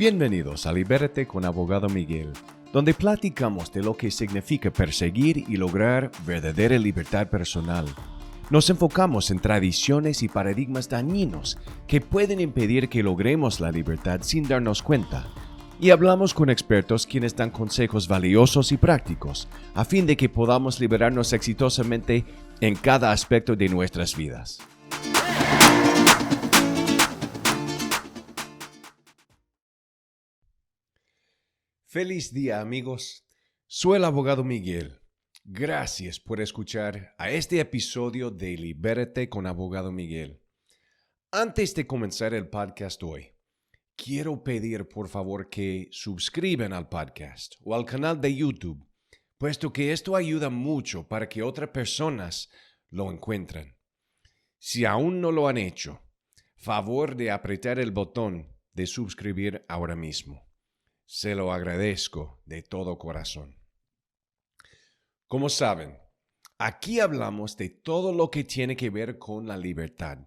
Bienvenidos a Libérate con Abogado Miguel, donde platicamos de lo que significa perseguir y lograr verdadera libertad personal. Nos enfocamos en tradiciones y paradigmas dañinos que pueden impedir que logremos la libertad sin darnos cuenta. Y hablamos con expertos quienes dan consejos valiosos y prácticos a fin de que podamos liberarnos exitosamente en cada aspecto de nuestras vidas. Feliz día, amigos. Soy el abogado Miguel. Gracias por escuchar a este episodio de Libérate con Abogado Miguel. Antes de comenzar el podcast hoy, quiero pedir por favor que suscriban al podcast o al canal de YouTube, puesto que esto ayuda mucho para que otras personas lo encuentren. Si aún no lo han hecho, favor de apretar el botón de suscribir ahora mismo. Se lo agradezco de todo corazón. Como saben, aquí hablamos de todo lo que tiene que ver con la libertad,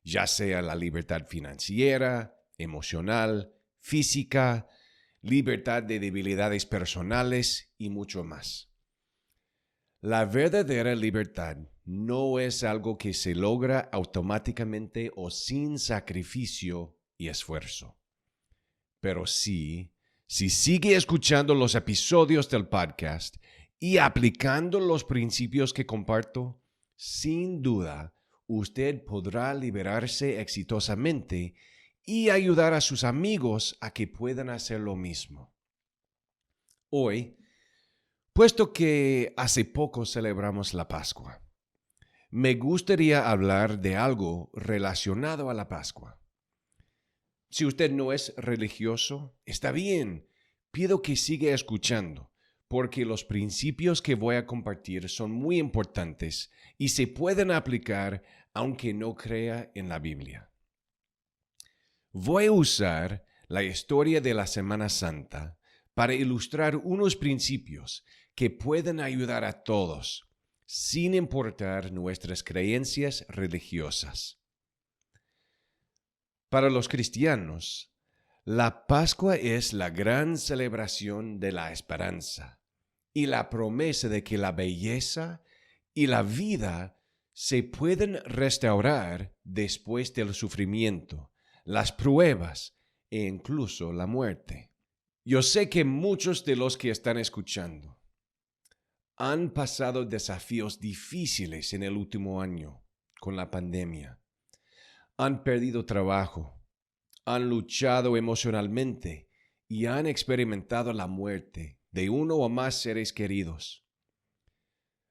ya sea la libertad financiera, emocional, física, libertad de debilidades personales y mucho más. La verdadera libertad no es algo que se logra automáticamente o sin sacrificio y esfuerzo, pero sí, si sigue escuchando los episodios del podcast y aplicando los principios que comparto, sin duda usted podrá liberarse exitosamente y ayudar a sus amigos a que puedan hacer lo mismo. Hoy, puesto que hace poco celebramos la Pascua, me gustaría hablar de algo relacionado a la Pascua. Si usted no es religioso, está bien. Pido que siga escuchando, porque los principios que voy a compartir son muy importantes y se pueden aplicar aunque no crea en la Biblia. Voy a usar la historia de la Semana Santa para ilustrar unos principios que pueden ayudar a todos, sin importar nuestras creencias religiosas. Para los cristianos, la Pascua es la gran celebración de la esperanza y la promesa de que la belleza y la vida se pueden restaurar después del sufrimiento, las pruebas e incluso la muerte. Yo sé que muchos de los que están escuchando han pasado desafíos difíciles en el último año con la pandemia. Han perdido trabajo, han luchado emocionalmente y han experimentado la muerte de uno o más seres queridos.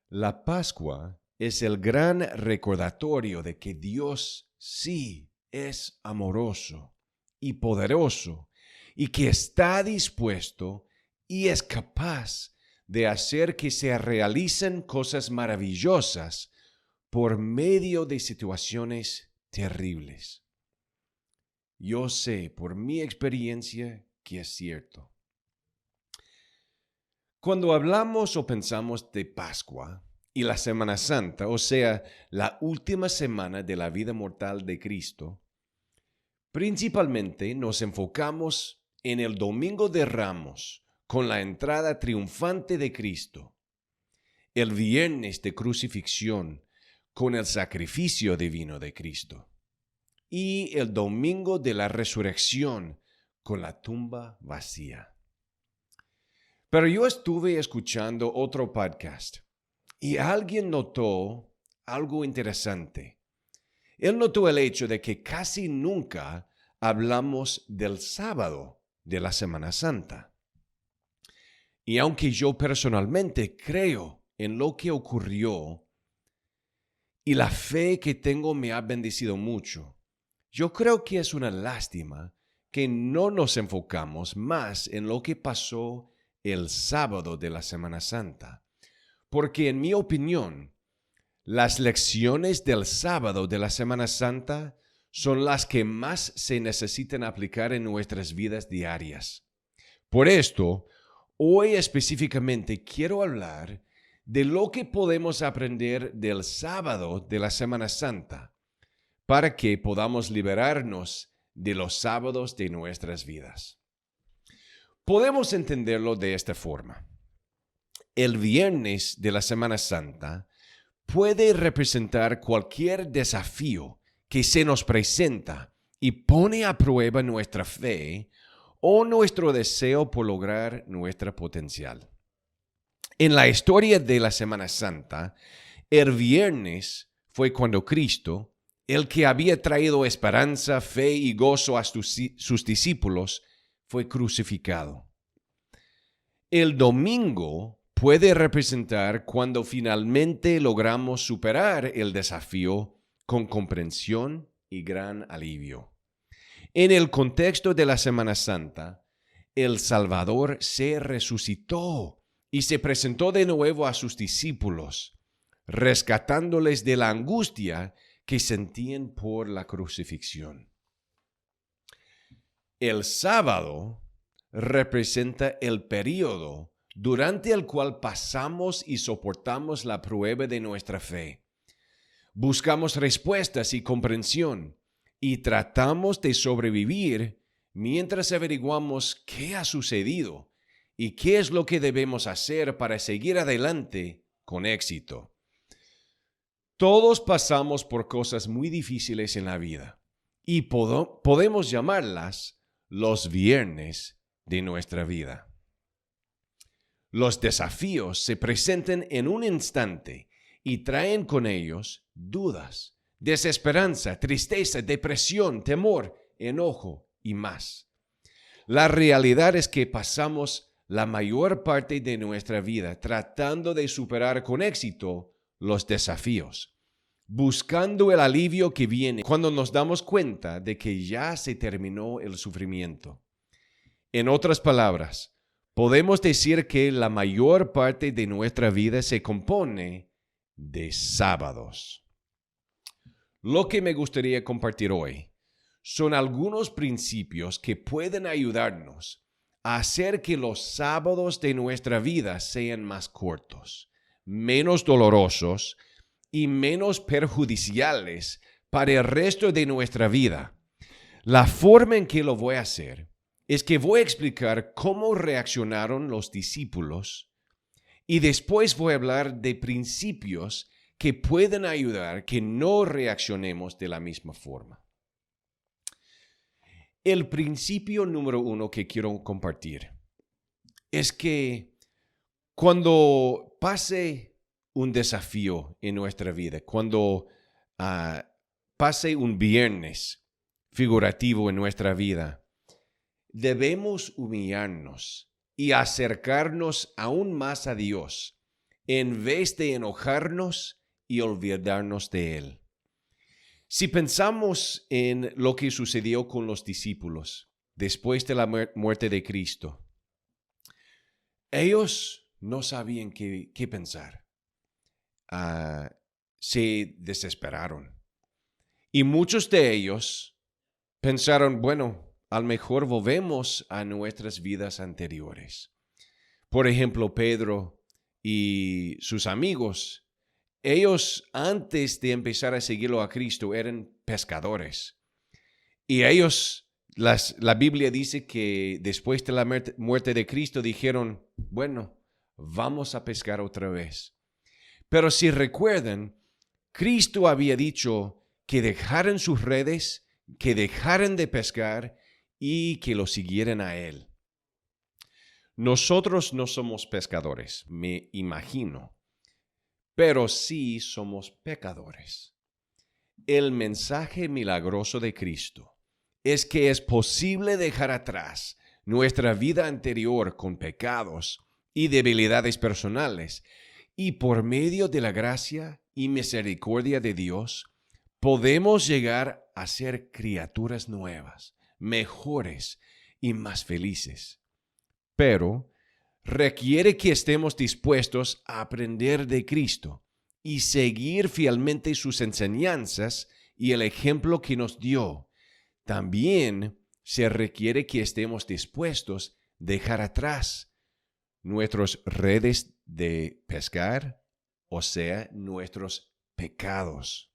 La Pascua es el gran recordatorio de que Dios sí es amoroso y poderoso y que está dispuesto y es capaz de hacer que se realicen cosas maravillosas por medio de situaciones terribles. Yo sé por mi experiencia que es cierto. Cuando hablamos o pensamos de Pascua y la Semana Santa, o sea, la última semana de la vida mortal de Cristo, principalmente nos enfocamos en el Domingo de Ramos con la entrada triunfante de Cristo, el viernes de crucifixión con el sacrificio divino de Cristo y el domingo de la resurrección con la tumba vacía. Pero yo estuve escuchando otro podcast y alguien notó algo interesante. Él notó el hecho de que casi nunca hablamos del sábado de la Semana Santa. Y aunque yo personalmente creo en lo que ocurrió, y la fe que tengo me ha bendecido mucho, yo creo que es una lástima que no nos enfocamos más en lo que pasó el sábado de la Semana Santa, porque en mi opinión, las lecciones del sábado de la Semana Santa son las que más se necesitan aplicar en nuestras vidas diarias. Por esto, hoy específicamente quiero hablar de lo que podemos aprender del sábado de la Semana Santa para que podamos liberarnos de los sábados de nuestras vidas. Podemos entenderlo de esta forma. El viernes de la Semana Santa puede representar cualquier desafío que se nos presenta y pone a prueba nuestra fe o nuestro deseo por lograr nuestro potencial. En la historia de la Semana Santa, el viernes fue cuando Cristo, el que había traído esperanza, fe y gozo a sus discípulos, fue crucificado. El domingo puede representar cuando finalmente logramos superar el desafío con comprensión y gran alivio. En el contexto de la Semana Santa, el Salvador se resucitó y se presentó de nuevo a sus discípulos, rescatándoles de la angustia que sentían por la crucifixión. El sábado representa el período durante el cual pasamos y soportamos la prueba de nuestra fe. Buscamos respuestas y comprensión y tratamos de sobrevivir mientras averiguamos qué ha sucedido y qué es lo que debemos hacer para seguir adelante con éxito. Todos pasamos por cosas muy difíciles en la vida y podemos llamarlas los viernes de nuestra vida. Los desafíos se presentan en un instante y traen con ellos dudas, desesperanza, tristeza, depresión, temor, enojo y más. La realidad es que pasamos la mayor parte de nuestra vida tratando de superar con éxito los desafíos, buscando el alivio que viene cuando nos damos cuenta de que ya se terminó el sufrimiento. En otras palabras, podemos decir que la mayor parte de nuestra vida se compone de sábados. Lo que me gustaría compartir hoy son algunos principios que pueden ayudarnos a hacer que los sábados de nuestra vida sean más cortos, menos dolorosos y menos perjudiciales para el resto de nuestra vida. La forma en que lo voy a hacer es que voy a explicar cómo reaccionaron los discípulos y después voy a hablar de principios que pueden ayudar que no reaccionemos de la misma forma. El principio número 1 que quiero compartir es que cuando pase un desafío en nuestra vida, cuando pase un viernes figurativo en nuestra vida, debemos humillarnos y acercarnos aún más a Dios en vez de enojarnos y olvidarnos de Él. Si pensamos en lo que sucedió con los discípulos después de la muerte de Cristo, ellos no sabían qué pensar. Se desesperaron. Y muchos de ellos pensaron, bueno, a lo mejor volvemos a nuestras vidas anteriores. Por ejemplo, Pedro y sus amigos, ellos antes de empezar a seguirlo a Cristo eran pescadores. Y ellos, la Biblia dice que después de la muerte de Cristo dijeron, bueno, vamos a pescar otra vez. Pero si recuerdan, Cristo había dicho que dejaran sus redes, que dejaran de pescar y que lo siguieran a Él. Nosotros no somos pescadores, me imagino, pero sí somos pecadores. El mensaje milagroso de Cristo es que es posible dejar atrás nuestra vida anterior con pecados y debilidades personales y por medio de la gracia y misericordia de Dios podemos llegar a ser criaturas nuevas, mejores y más felices. Pero requiere que estemos dispuestos a aprender de Cristo y seguir fielmente sus enseñanzas y el ejemplo que nos dio. También se requiere que estemos dispuestos a dejar atrás nuestras redes de pescar, o sea, nuestros pecados.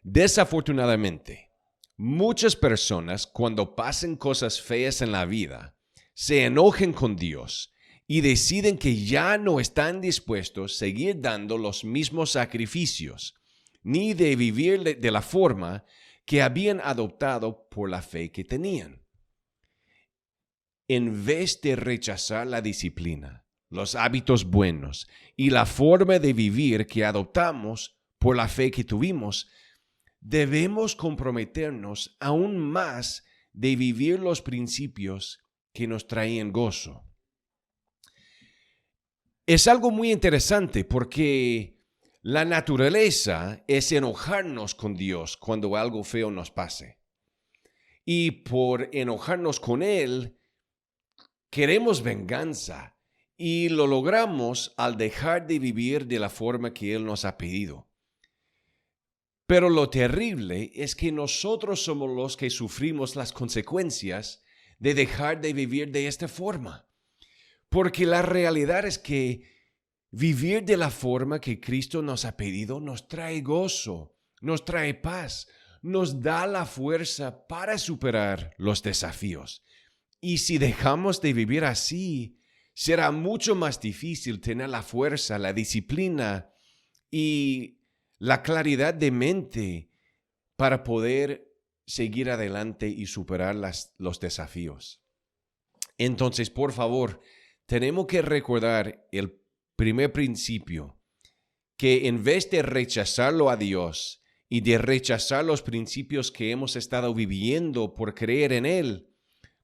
Desafortunadamente, muchas personas cuando pasan cosas feas en la vida se enojen con Dios y deciden que ya no están dispuestos a seguir dando los mismos sacrificios, ni de vivir de la forma que habían adoptado por la fe que tenían. En vez de rechazar la disciplina, los hábitos buenos y la forma de vivir que adoptamos por la fe que tuvimos, debemos comprometernos aún más de vivir los principios que nos traen gozo. Es algo muy interesante porque la naturaleza es enojarnos con Dios cuando algo feo nos pase. Y por enojarnos con Él, queremos venganza y lo logramos al dejar de vivir de la forma que Él nos ha pedido. Pero lo terrible es que nosotros somos los que sufrimos las consecuencias de dejar de vivir de esta forma. Porque la realidad es que vivir de la forma que Cristo nos ha pedido nos trae gozo, nos trae paz, nos da la fuerza para superar los desafíos. Y si dejamos de vivir así, será mucho más difícil tener la fuerza, la disciplina y la claridad de mente para poder seguir adelante y superar los desafíos. Entonces, por favor, tenemos que recordar el primer principio, que en vez de rechazarlo a Dios y de rechazar los principios que hemos estado viviendo por creer en Él,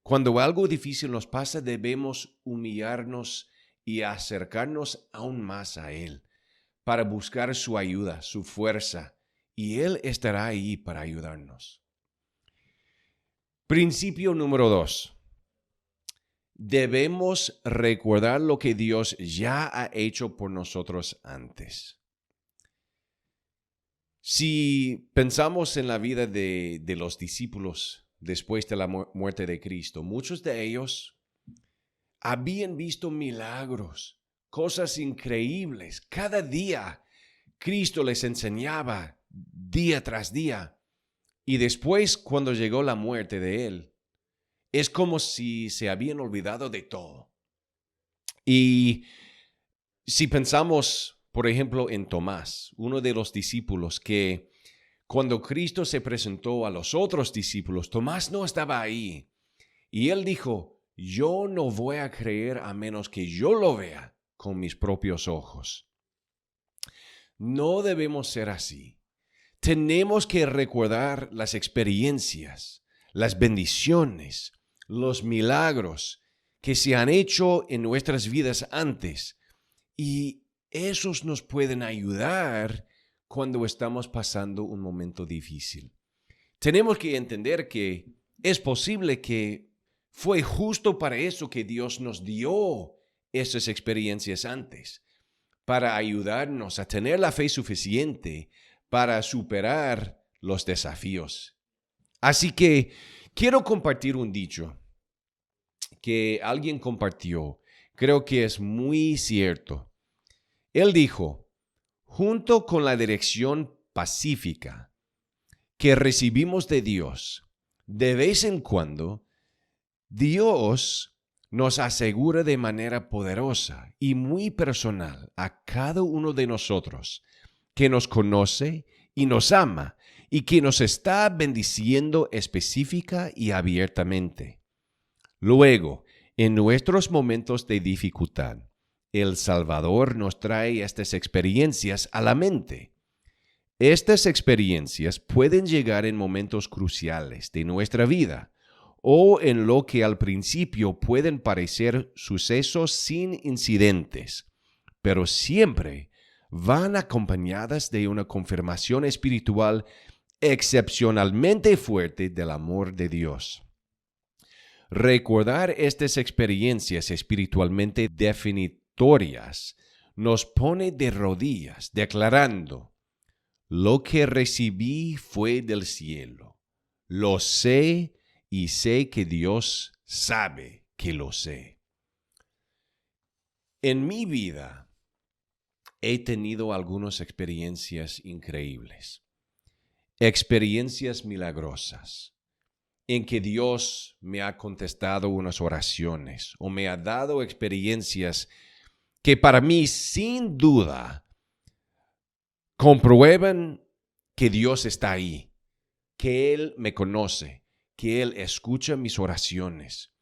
cuando algo difícil nos pasa, debemos humillarnos y acercarnos aún más a Él para buscar su ayuda, su fuerza, y Él estará ahí para ayudarnos. Principio número 2. Debemos recordar lo que Dios ya ha hecho por nosotros antes. Si pensamos en la vida de los discípulos después de la muerte de Cristo, muchos de ellos habían visto milagros, cosas increíbles. Cada día Cristo les enseñaba día tras día. Y después, cuando llegó la muerte de Él, es como si se habían olvidado de todo. Y si pensamos, por ejemplo, en Tomás, uno de los discípulos que cuando Cristo se presentó a los otros discípulos, Tomás no estaba ahí. Y él dijo, yo no voy a creer a menos que yo lo vea con mis propios ojos. No debemos ser así. Tenemos que recordar las experiencias, las bendiciones, los milagros que se han hecho en nuestras vidas antes. Y esos nos pueden ayudar cuando estamos pasando un momento difícil. Tenemos que entender que es posible que fue justo para eso que Dios nos dio esas experiencias antes, para ayudarnos a tener la fe suficiente para superar los desafíos. Así que quiero compartir un dicho que alguien compartió. Creo que es muy cierto. Él dijo, junto con la dirección pacífica que recibimos de Dios, de vez en cuando, Dios nos asegura de manera poderosa y muy personal a cada uno de nosotros que nos conoce y nos ama y que nos está bendiciendo específica y abiertamente. Luego, en nuestros momentos de dificultad, el Salvador nos trae estas experiencias a la mente. Estas experiencias pueden llegar en momentos cruciales de nuestra vida o en lo que al principio pueden parecer sucesos sin incidentes, pero siempre van acompañadas de una confirmación espiritual excepcionalmente fuerte del amor de Dios. Recordar estas experiencias espiritualmente definitorias nos pone de rodillas, declarando, lo que recibí fue del cielo. Lo sé y sé que Dios sabe que lo sé. En mi vida he tenido algunas experiencias increíbles, experiencias milagrosas. en que Dios me ha contestado unas oraciones o me ha dado experiencias que para mí, sin duda, comprueban que Dios está ahí, que Él me conoce, que Él escucha mis oraciones,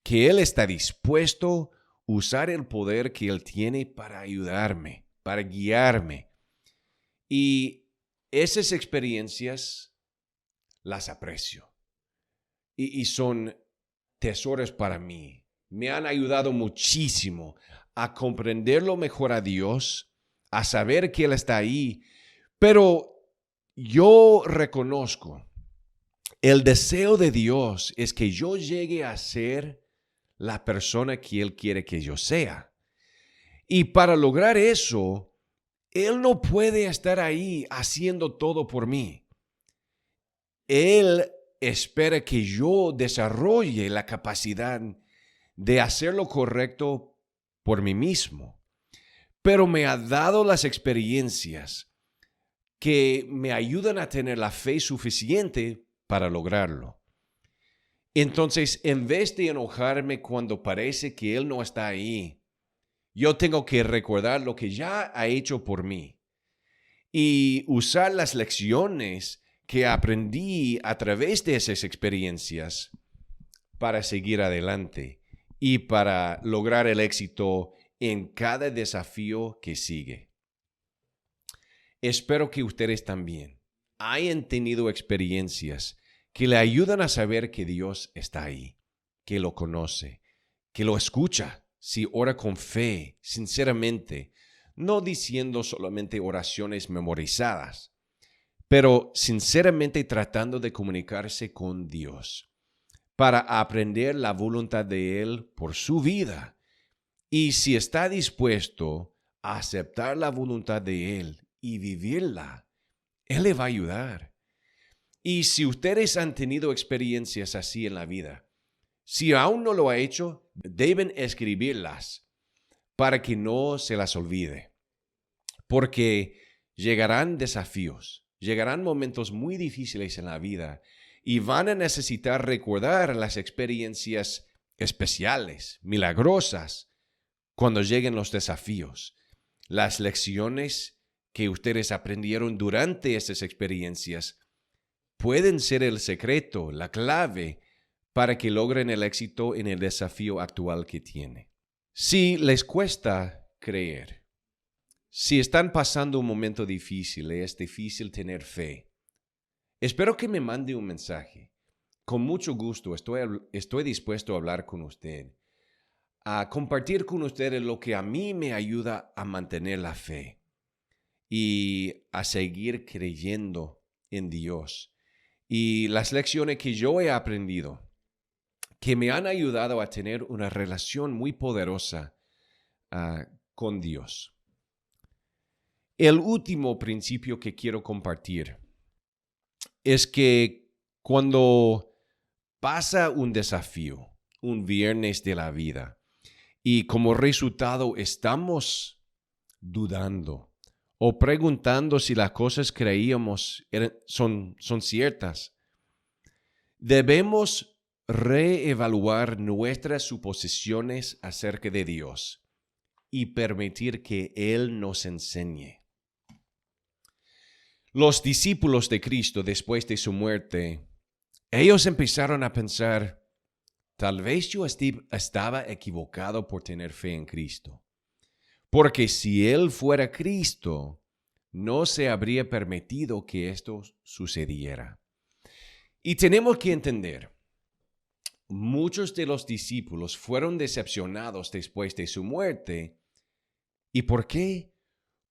que Él está dispuesto a usar el poder que Él tiene para ayudarme, para guiarme. Y esas experiencias las aprecio y son tesoros para mí. Me han ayudado muchísimo a comprenderlo mejor a Dios, a saber que Él está ahí. Pero yo reconozco, el deseo de Dios es que yo llegue a ser la persona que Él quiere que yo sea. Y para lograr eso, Él no puede estar ahí haciendo todo por mí. Él espera que yo desarrolle la capacidad de hacer lo correcto por mí mismo. Pero me ha dado las experiencias que me ayudan a tener la fe suficiente para lograrlo. Entonces, en vez de enojarme cuando parece que Él no está ahí, yo tengo que recordar lo que ya ha hecho por mí y usar las lecciones que aprendí a través de esas experiencias para seguir adelante y para lograr el éxito en cada desafío que sigue. Espero que ustedes también hayan tenido experiencias que le ayudan a saber que Dios está ahí, que lo conoce, que lo escucha, si ora con fe, sinceramente, no diciendo solamente oraciones memorizadas, pero sinceramente tratando de comunicarse con Dios para aprender la voluntad de Él por su vida. Y si está dispuesto a aceptar la voluntad de Él y vivirla, Él le va a ayudar. Y si ustedes han tenido experiencias así en la vida, si aún no lo ha hecho, deben escribirlas para que no se las olvide. Porque llegarán desafíos, llegarán momentos muy difíciles en la vida y van a necesitar recordar las experiencias especiales, milagrosas, cuando lleguen los desafíos. Las lecciones que ustedes aprendieron durante esas experiencias pueden ser el secreto, la clave para que logren el éxito en el desafío actual que tiene. Si les cuesta creer, si están pasando un momento difícil, es difícil tener fe, espero que me mande un mensaje. Con mucho gusto estoy dispuesto a hablar con usted, a compartir con ustedes lo que a mí me ayuda a mantener la fe y a seguir creyendo en Dios. Y las lecciones que yo he aprendido, que me han ayudado a tener una relación muy poderosa con Dios. El último principio que quiero compartir es que cuando pasa un desafío, un viernes de la vida, y como resultado estamos dudando o preguntando si las cosas que creíamos son ciertas, debemos reevaluar nuestras suposiciones acerca de Dios y permitir que Él nos enseñe. Los discípulos de Cristo, después de su muerte, ellos empezaron a pensar, tal vez yo estaba equivocado por tener fe en Cristo. Porque si Él fuera Cristo, no se habría permitido que esto sucediera. Y tenemos que entender, muchos de los discípulos fueron decepcionados después de su muerte. ¿Y por qué?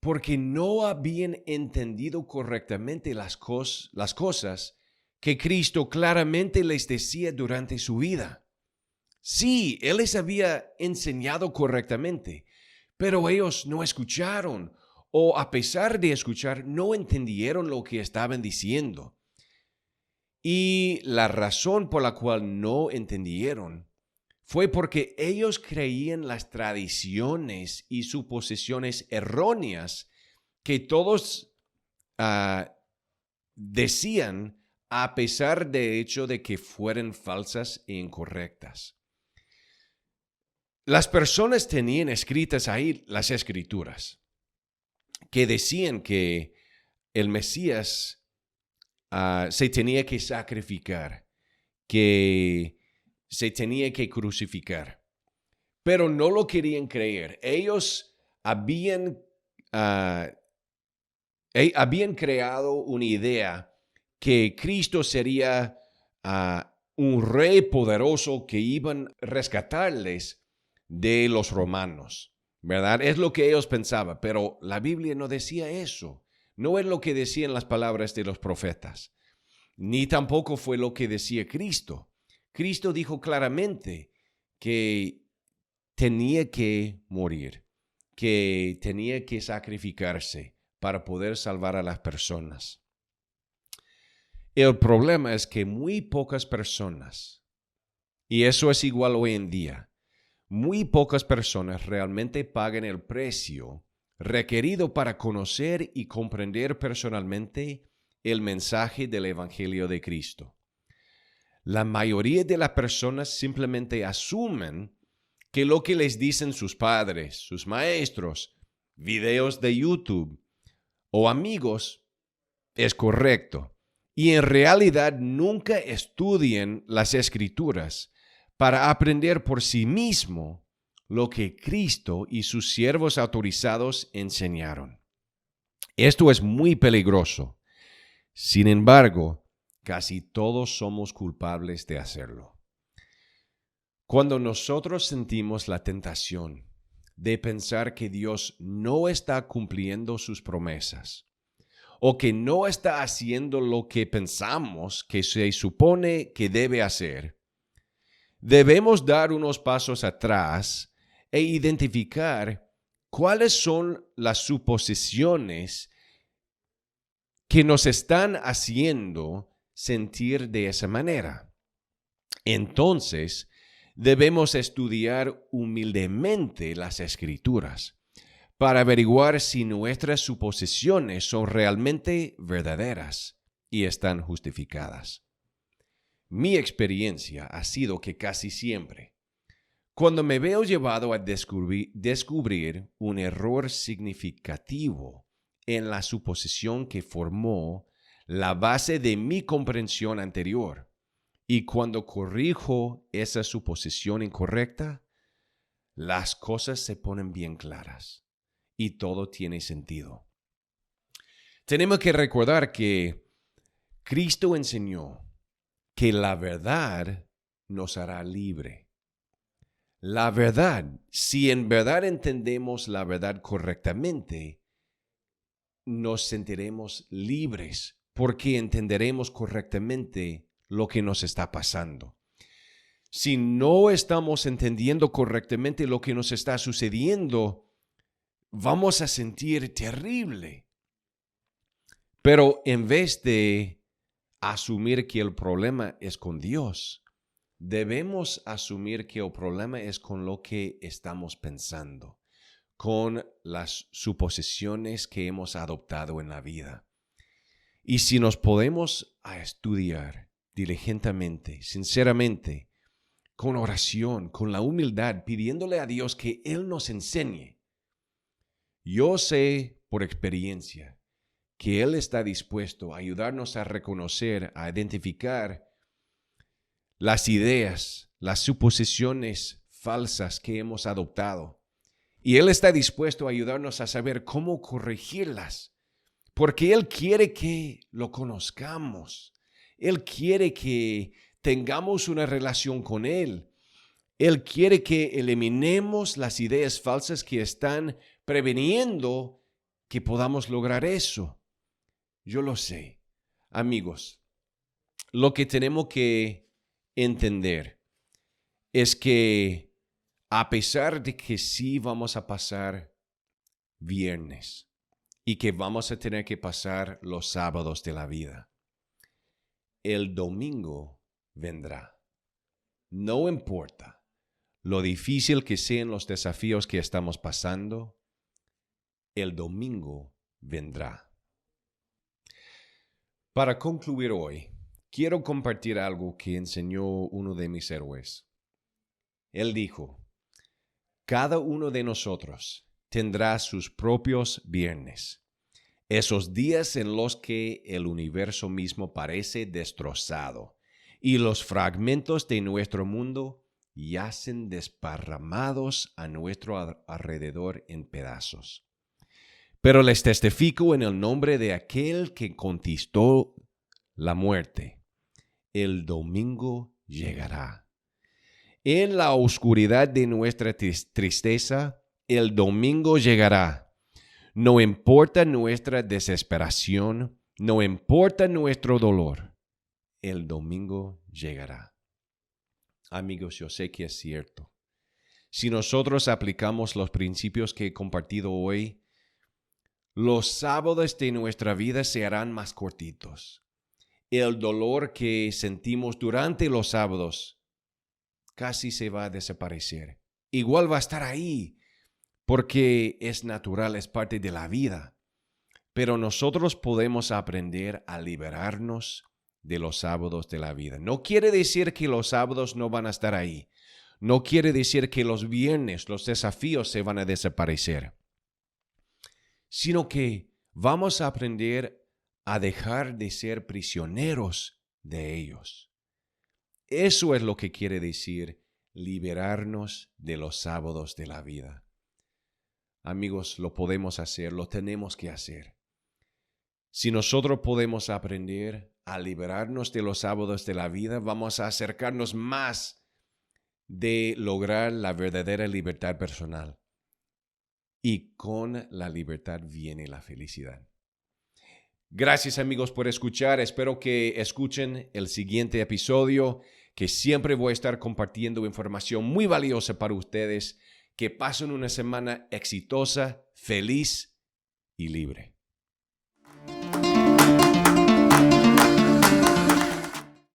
Porque no habían entendido correctamente las cosas que Cristo claramente les decía durante su vida. Sí, Él les había enseñado correctamente, pero ellos no escucharon o a pesar de escuchar, no entendieron lo que estaban diciendo. Y la razón por la cual no entendieron fue porque ellos creían las tradiciones y suposiciones erróneas que todos decían a pesar del hecho de que fueran falsas e incorrectas. Las personas tenían escritas ahí las escrituras que decían que el Mesías se tenía que sacrificar, que se tenía que crucificar, pero no lo querían creer. Ellos habían creado una idea que Cristo sería un rey poderoso que iban a rescatarles de los romanos, ¿verdad? Es lo que ellos pensaban, pero la Biblia no decía eso. No es lo que decían las palabras de los profetas, ni tampoco fue lo que decía Cristo. Cristo dijo claramente que tenía que morir, que tenía que sacrificarse para poder salvar a las personas. El problema es que muy pocas personas, y eso es igual hoy en día, muy pocas personas realmente pagan el precio requerido para conocer y comprender personalmente el mensaje del Evangelio de Cristo. La mayoría de las personas simplemente asumen que lo que les dicen sus padres, sus maestros, videos de YouTube o amigos es correcto. Y en realidad nunca estudian las Escrituras para aprender por sí mismo lo que Cristo y sus siervos autorizados enseñaron. Esto es muy peligroso. Sin embargo, casi todos somos culpables de hacerlo. Cuando nosotros sentimos la tentación de pensar que Dios no está cumpliendo sus promesas, o que no está haciendo lo que pensamos que se supone que debe hacer, debemos dar unos pasos atrás e identificar cuáles son las suposiciones que nos están haciendo sentir de esa manera. Entonces, debemos estudiar humildemente las Escrituras para averiguar si nuestras suposiciones son realmente verdaderas y están justificadas. Mi experiencia ha sido que casi siempre, cuando me veo llevado a descubrir un error significativo en la suposición que formó la base de mi comprensión anterior, y cuando corrijo esa suposición incorrecta, las cosas se ponen bien claras y todo tiene sentido. Tenemos que recordar que Cristo enseñó que la verdad nos hará libre. La verdad, si en verdad entendemos la verdad correctamente, nos sentiremos libres porque entenderemos correctamente lo que nos está pasando. Si no estamos entendiendo correctamente lo que nos está sucediendo, vamos a sentir terrible. Pero en vez de asumir que el problema es con Dios, debemos asumir que el problema es con lo que estamos pensando, con las suposiciones que hemos adoptado en la vida. Y si nos podemos estudiar diligentemente, sinceramente, con oración, con la humildad, pidiéndole a Dios que Él nos enseñe. Yo sé por experiencia que Él está dispuesto a ayudarnos a reconocer, a identificar las ideas, las suposiciones falsas que hemos adoptado. Y Él está dispuesto a ayudarnos a saber cómo corregirlas, porque Él quiere que lo conozcamos. Él quiere que tengamos una relación con Él. Él quiere que eliminemos las ideas falsas que están previniendo que podamos lograr eso. Yo lo sé. Amigos, lo que tenemos que entender es que a pesar de que sí vamos a pasar viernes y que vamos a tener que pasar los sábados de la vida, el domingo vendrá. No importa lo difícil que sean los desafíos que estamos pasando, el domingo vendrá. Para concluir hoy, quiero compartir algo que enseñó uno de mis héroes. Él dijo, cada uno de nosotros tendrá sus propios viernes, esos días en los que el universo mismo parece destrozado y los fragmentos de nuestro mundo yacen desparramados a nuestro alrededor en pedazos. Pero les testifico en el nombre de aquel que conquistó la muerte, el domingo llegará. En la oscuridad de nuestra tristeza, el domingo llegará. No importa nuestra desesperación, no importa nuestro dolor, el domingo llegará. Amigos, yo sé que es cierto. Si nosotros aplicamos los principios que he compartido hoy, los sábados de nuestra vida se harán más cortitos. El dolor que sentimos durante los sábados casi se va a desaparecer. Igual va a estar ahí, porque es natural, es parte de la vida. Pero nosotros podemos aprender a liberarnos de los sábados de la vida. No quiere decir que los sábados no van a estar ahí. No quiere decir que los viernes, los desafíos se van a desaparecer. Sino que vamos a aprender a dejar de ser prisioneros de ellos. Eso es lo que quiere decir liberarnos de los sábados de la vida. Amigos, lo podemos hacer, lo tenemos que hacer. Si nosotros podemos aprender a liberarnos de los sábados de la vida, vamos a acercarnos más de lograr la verdadera libertad personal. Y con la libertad viene la felicidad. Gracias amigos por escuchar. Espero que escuchen el siguiente episodio, que siempre voy a estar compartiendo información muy valiosa para ustedes. Que pasen una semana exitosa, feliz y libre.